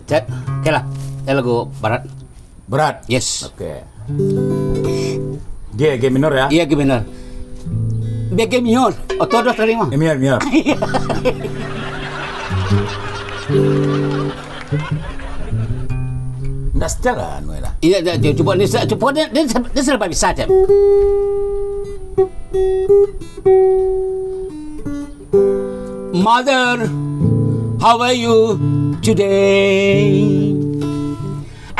Cek. Oke lah. Saya lagu barat. Berat. Yes. Oke. G minor ya? Iya, G minor. B G minor. Otodo terima. Minor. Nggak sejalan, lah. Iya, coba dia serba bisa Cek. Mother, how are you today?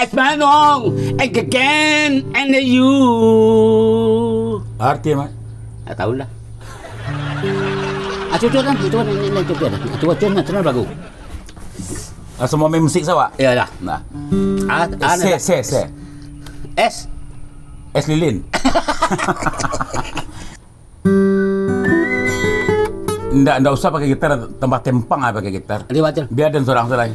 It's been long again and you. Arti Mak? Tak tahu lah. Coba coba lagu. Semua main musik sawa? Ya dah. Nah. S. S Lilin. Nggak usah pakai gitar, tambah tempang aja pakai gitar. Dia baca. Biar dan seorang.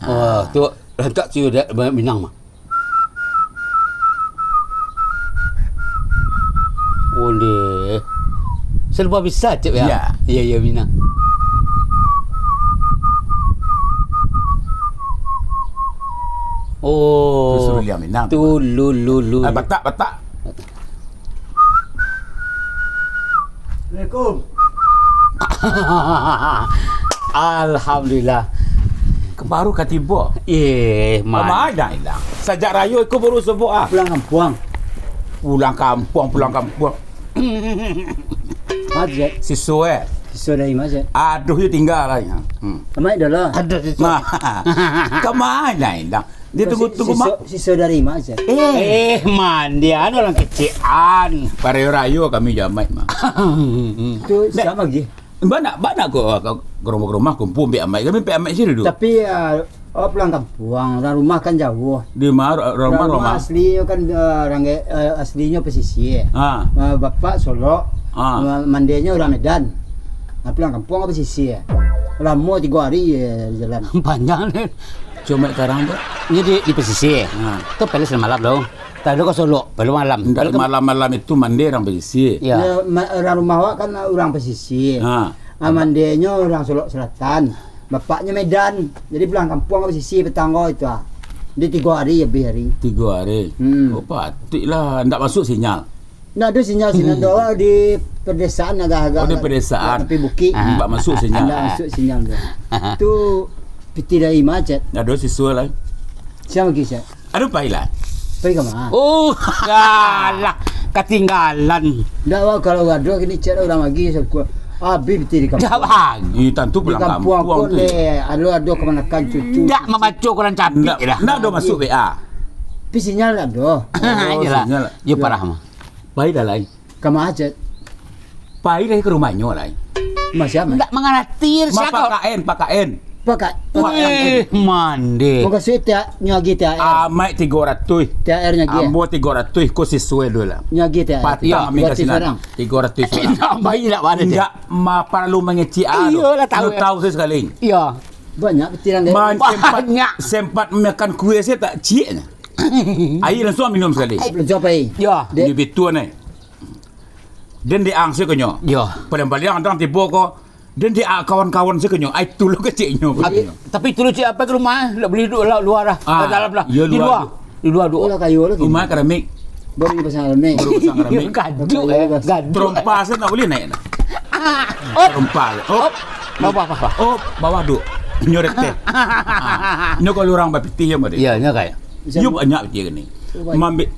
Oh, tu letak ciu dia Minang mah. Boleh. Serba bisa Cik ya. Ya Minang. Oh. Tu suruh lihat Minang. Tu lu. Batak. Assalamualaikum. Alhamdulillah. Baru katiba. Mana ada hilang. Sajak raya aku baru sebut Pulang kampung. Majid. Sisu Siswa dari Majid. Aduh, dia tinggal lah. Ramai dah lah. ada tu. Kemana hilang? Dia tunggu mak. Siswa dari Majid. Mandian orang kecian. Pada raya kami jamai mak. Tu sama lagi. Banyak kau ke rumah kumpul ambil amai. Kami ambil amai sini dulu. Tapi pulang kampung, dan rumah kan jauh. Di rumah Aslinya kan aslinya pesisir. Bapak Solo, mandainya orang Medan. Pulang kampung pesisir. Lama 3 hari jalan. Panjang ni. Cuma sekarang tu. Ini di pesisir. Tu pelas malam dong. Tadi kau Solo, perlu malam. Malam itu mandi orang pesisir. Ya. Orang rumah awak kan orang pesisir. Mandainya orang Solo Selatan. Bapaknya Medan. Jadi pulang kampung pesisir petangga itu. Dia 3 hari lebih hari. 3 hari. Oh patutlah ndak masuk sinyal. Ndak ada sinyal doang di pedesaan agak-agak. Di pedesaan. Tapi bukit. Ndak masuk sinyal. Ndak masuk sinyal tu. Tu piti dari Majid. Ada siswa lah. Siapa lagi saya? Aduh pailah. Pergi ke mana? Oh, galah. Ketinggalan. Ndak kalau gaduh kini cari orang lagi saya Abi piti di kampung. Dah bang. Tentu Di pulang kampung kampung tu. ada kemanakan cucu. Tak membaca Quran cantik dah. Ndak ada masuk WA. Tapi sinyal tak ada. Yalah. Ya parah mah. Baik dah lain. Ke Majid. Baik dah ke rumahnya lain. Masih apa? Tak mengatir siapa. Pakaian. Pakai. Mandi. Muka suit tak nyagi THR. Amai 300. THR nyagi. Ambo 300 ko siswa dulu lah. Nyagi THR. Patang kami kasih sekarang. 300 sekarang. Tak bayi tak mana. Enggak perlu mengecik Iyalah, tahu. Tahu saya sekali. Ya. Banyak petiran dia. Sempat makan kuih saya tak cik. Air langsung minum sekali. Belum coba Ya. Dia betul ni. Dan dia angsa kenyo. Ya. Paling antang tiba ko. Dan dia kawan-kawan saya kenyo. Ai tulu keciknya. Tapi tu cik apa ke rumah? Nak beli luar lah. Dalam lah. Ya, Di luar. Di luar Olah kayu lagi. Rumah keramik. Baru di pasang remik. Ya gaduh. Gaduh. Terompa saya tak boleh naik. Terompa. Apa. Bawah duk. Nyoret teh. Nyo kalau orang bapiti ya mari. Ya, nya kayak. Yo banyak dia ni. Mambit.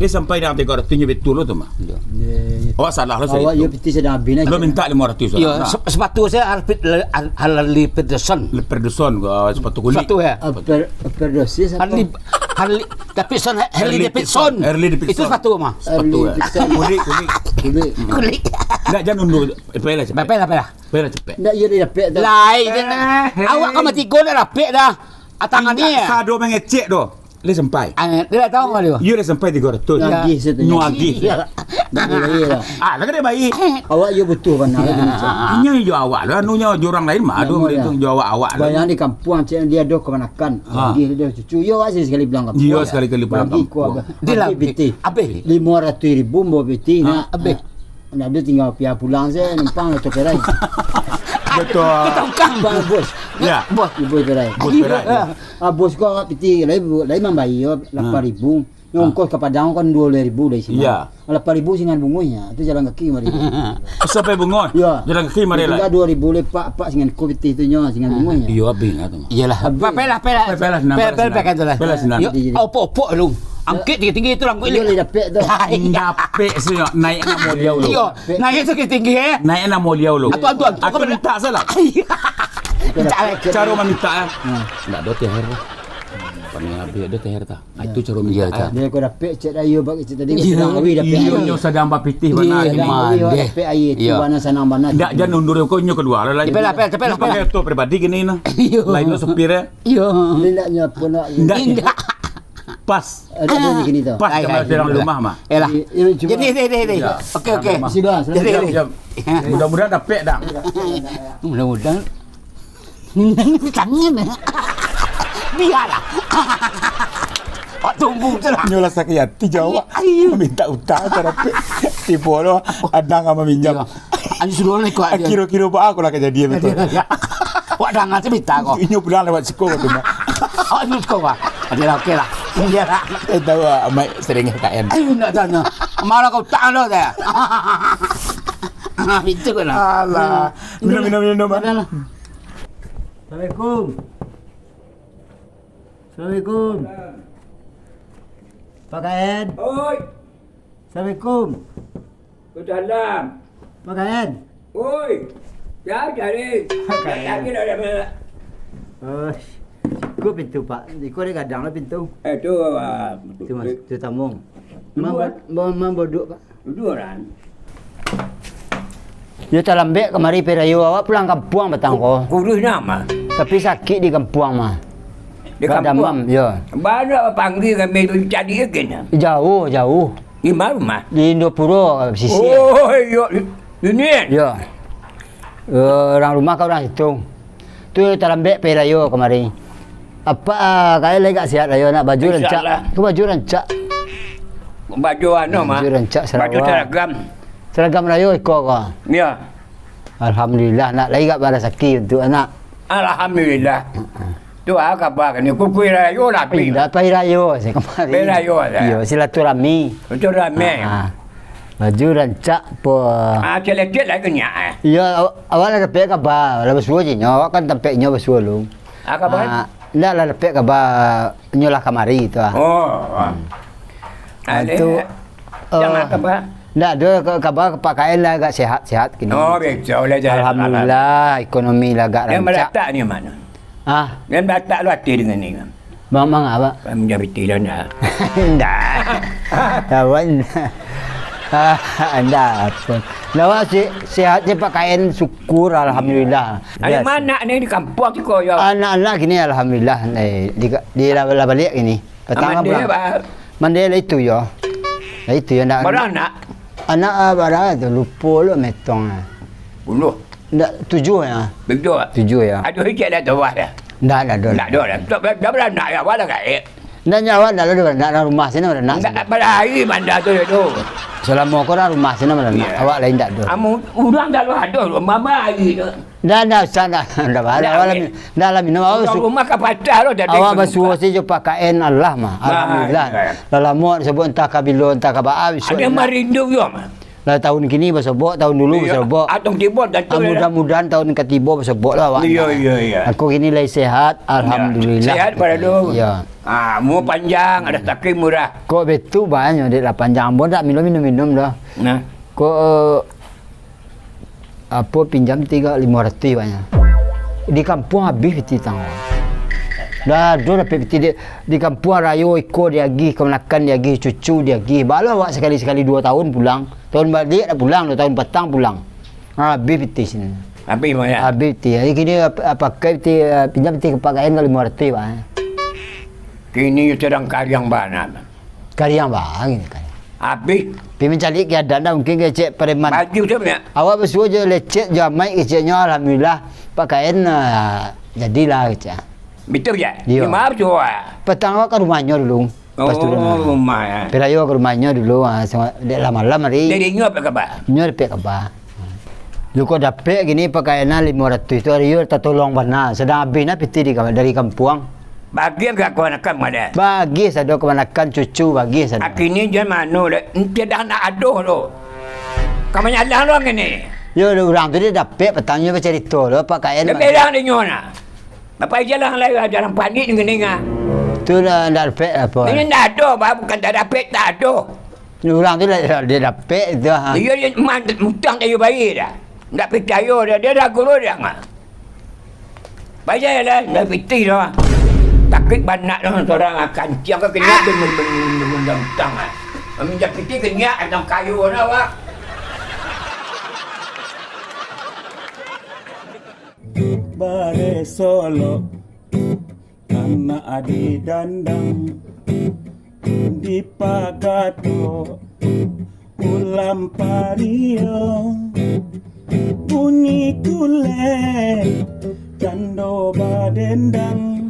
Dia sampai dalam 300 betul tu mah. Oh salah lah saya. Awak yo peti sedang habis Lo minta 500 Ya, sepatu saya Harley Peterson. Perdison sepatu kulit. Sepatu ya. Perdosis apa? Harley Davidson. Harley Davidson. Itu sepatu mah. Sepatu. Kulit. Enggak jangan undur. Payah cepet. Payah cepet. Ndak yo dapat dah. Lain. Awak kan mati gol dah rapek dah. Tangan ni. Sado mengecek doh. Dia sampai. Dia tak tahu enggak dia. You dah sampai 300. Nyagi situ. Nyagi. Ndak boleh lah. Lagi dia baik. Awak yo butuh mana lagi. Ini yo awak lah, nunya orang lain mah aduh itu jo awak lah. Bayang di kampung cik dia ada kemanakan. Lagi dia cucu yo asyik sekali bilang kampung. Yo sekali-kali pulang kampung. Dia lah piti. Abe 500,000 mau piti nak. Abe. Nak dia tinggal pihak pulang saya numpang atau perai. Betul. Bang bos. Ya. Bos perai. Bos perai. Bos ko piti lai membayar 8,000. Ongkos ke Padang kan 2,000 dari sini. Ya. 8,000 singan bungonya. Itu jalan kaki mari. Sampai bungon. Ya. Jalan kaki mari lah. 2,000 lepak singan ko piti itu nya singan bungonya. Iya abing atuh. Iyalah. Pelah. Pelah itulah. Opo lu. Angkit tinggi itu lang ko Ini dapat tu. Dapat sih naik na mo liaw lo. Iyo, naik tu tinggi eh. Naik na mo liaw lo. Atuan. Aku minta salah. Cara meminta. Enggak do teher. Paling abi do teher ta. Itu cara minta. Dia ko dapat cek ayo bagi cek tadi sedang awi dapat. Iyo nyo sadang bapitih bana ini. Dapat air tu bana sanang bana. Ndak jan undur ko nyo kedua lah. Cepet. Pakai to pribadi gini nah. Lain lo supir. Iyo. Lelaknya pun nak. Ndak. Pas. Ada gini tu. Pas kalau dalam rumah mah. Elah. Jadi. Okey. Sudah. Mudah-mudahan dapat dah. Mudah-mudahan. Tangan. Biarlah. Tunggu je lah. Nyolah sakit hati jawab. Minta utang tapi tipu lo ada nggak meminjam. Ani suruh ni kau. Kira-kira apa aku lah kejadian itu. Wak dah nggak cerita kau. Ini pulang lewat sekolah tu mah. Oh ini sekolah. Ada okey lah. Dia lah. Tahu amai sering KN. Ayo nak tanya. Malah kau tak ada dah. Itu kan. Alah. Minum. Assalamualaikum. Pak Kaen. Oi, Assalamualaikum. Salam. Pak Kaen. Oi, ya cari. Lagi dah ada. Oh, Kau pintu Pak. Kau dia gadang lah pintu. Itu Itu mas, itu tamung. Dua. Mam bodok Pak. dua orang. Dia tak lambek kemari perayu awak pulang kampung batang ko. Kurus nama. Tapi sakit di kampung mah. Di kampung. Ya. Baru panggil kami tu cari again. Jauh. Di mana rumah? Di Indopuro sisi. Oh, yo. Ini. Ya. Orang rumah kau orang situ. Tu tak lambek perayu kemari. Apa kaya lagi sihat rayu nak baju rancak. Kau baju rancak. Baju anu mah. Baju rancak Sarawak. Baju seragam. Seragam rayu ikut kau. Ya. Alhamdulillah nak lagi kat balas sakit untuk anak. Alhamdulillah. Tu apa khabar ni? Kukui rayu lah. Pindah pai rayu saya kemarin. Pai rayu lah. Yo silaturahmi. Itu ramai. Baju rancak pun. Celecet lagi nya. Ya awal ada pek khabar, la besuah je nyawa kan tempeknya besuah lu. Khabar? Ndak la pek khabar nyolah kamari tu ah. Oh. Itu Jangan khabar. Ndak ada khabar Pak Kael lah agak sihat-sihat kini. Oh, betul lah. Alhamdulillah ekonomi lah agak Yang rancak. meletak ni mana? Ah, Yang meletak lu hati dengan ni. bang apa? Kamu jadi tidur dah. Ndak. Tawan. Anda apa? Lawa sihat je Pak Kaen syukur alhamdulillah. Ada mana ni di kampung tu kau ya? Anak-anak gini alhamdulillah di la balik ini. Petang apa? Mandela itu ya. Itu ya nak. Beranak? Anak bara tu lupa lu metong. 10. Ndak 7 ya. Betul. 7 ya. Ada hijau dah tu dah. Ndak ada. Tak ada dah. Dah beranak ya wala kai. Ndak nyawa ndak ada nak rumah sini ada nak. Tak berhari manda tu tu. Selama kau rumah sini ada nak. Awak lain tak ada. Amu urang dah lu ada mama hari tu. Ndak sana. Ndak ada. Ndak lah minum awak. Rumah kapatah lu dah. Awak basuh si jo Pak Kaen Allah mah. Alhamdulillah. Lama sebut entah kabilo entah kabaa. Ada merindu yo mah. Lah tahun kini bersobok, tahun dulu bersobok. Atong tibon dan tu. Mudah-mudahan tahun ketiba bersobok lah awak. Ya. Aku kini lagi sehat, alhamdulillah. Sehat pada tu. Ya. Mu panjang, ada takim murah. Kok betul banyak dia lah panjang pun tak minum dah. Nah. Kok apa pinjam 300 banyak. Di kampung habis peti tang. Dah ada peti di kampung rayo iko dia pergi kemenakan dia pergi cucu dia pergi. Balah awak sekali-sekali 2 tahun pulang. Tahun balik dah pulang, 2 tahun petang pulang. Habis peti sini. Habis mana? Habis peti. Jadi kini pakai peti pinjam peti ke Pak Kaen kali 500 banyak. Kini sedang karyang bana. Karyang bang ini kan. Habis. Pergi mencari keadaan dah mungkin kecek preman. Baju tu punya. Awak bersuah je lecet je amai keceknya alhamdulillah. Pak Kaen jadilah kecek. Betul ya? Ya. Di mana tu? Petang awak ke rumahnya dulu. Pas tu rumah. Perayo ke rumahnya dulu, dia lama-lama hari. Jadi nyop ke ba? Nyur pek apa? Lu kau dapat gini pakaian 500 itu hari you tertolong benar. Sedang habisnya piti dari kampung. Bagi ke keponakan mana? Bagi saya keponakan cucu bagi saya. Akini jangan manu dah. Tiada nak aduh lo. Kamu nyadar lo ni. Yo orang tu dia dapat petangnya bercerita lo pakaian. Lebih dah ni nyona. Bapa jalan lagi jalan panik dengan dengar. Tu dah dapat apa? Ini dah ada, bukan tak dapat tak ada. Orang tu dia dapat tu. Dia mutang dia bayi dah. Tak percaya dia dah guru dia ngah. Bayar lah, dah piti dah. Takut banyak dah orang akan ciang ke kena dengan mutang ah. Minyak piti kena dalam kayu dah wak. Bare solo anak adi dandang di pagato ulam pario bunyi kule cando badendang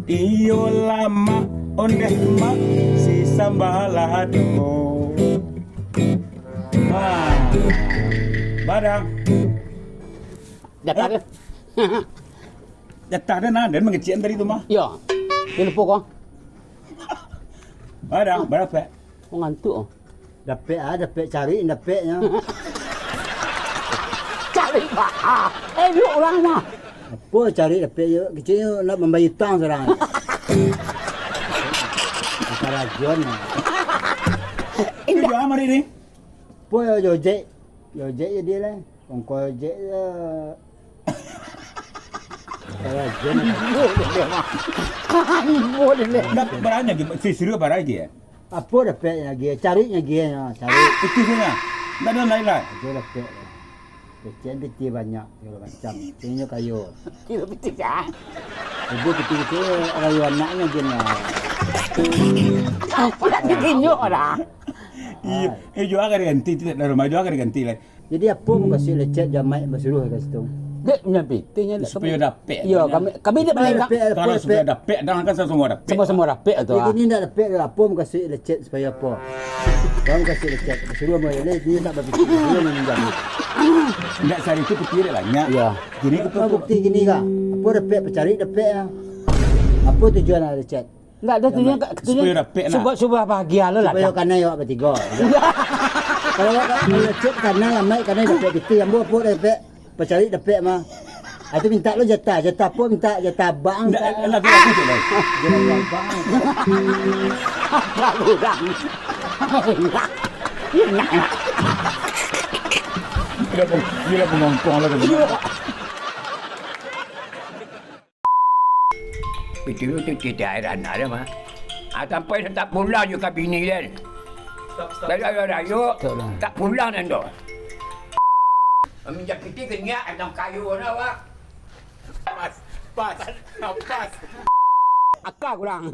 iyo lama ondeh mak si sambalado barang Datang. Jatah dah nak dan mengecian dari tu mah. Ya. Dia lupa kau. Barang berapa? Kau ngantuk. Dapat cari dapatnya. Cari pak. Lu orang mah. Apa cari dapat je kecil nak membayar hutang sekarang. Antara John. Ini jual mari ni. Apa Jojek je dia lah. Kongko Jojek je. Antara John. Boleh. Nak barangnya si seru barang dia. Apa dapatnya dia? Carinya dia. Cari. Itu saja. Tak ada lain lah. Dia dapat. Kecil piti banyak, segala macam. Tingnya kayu. Kita piti kan. Ibu piti kayu anaknya je lah. Apa nak tunjuk dah. Iya, jual akan ganti tidak rumah jual akan ganti lah. Jadi apa pun kasih lecet jamai bersuruh kat situ. Dia punya pitinya Supaya dapat. Ya, kami dia paling tak. Kalau supaya dapat, dah kan semua dapat. Semua rapi tu. Jadi ni nak dapat apa pun kasih lecet supaya apa? Kau kasih lecet bersuruh mau dia tak berpikir dia meminjam. Tidak sehari itu petir banyak. Ya. Jadi Apa bukti gini kah? Apa dapat pencari dapat ah. Apa tujuan ada lecet? Enggak ada tujuan supaya dapat lah. Supaya bahagia lo lah. Supaya kena awak bertiga. Kalau lecet kena ramai kena dapat piti yang apa dapat pencari dapat mah. Itu minta lo jatah apa minta jatah bang. Lagi tu lah. Jatah bang. Lalu dah. Enak. Dia pengongkong lah. Itu tidak heran ada mah. Sampai tak pulang juga bini dia. Rayu tak pulang dan tu. Minyak piti kena dalam kayu dah wak. Pas. Akak kurang.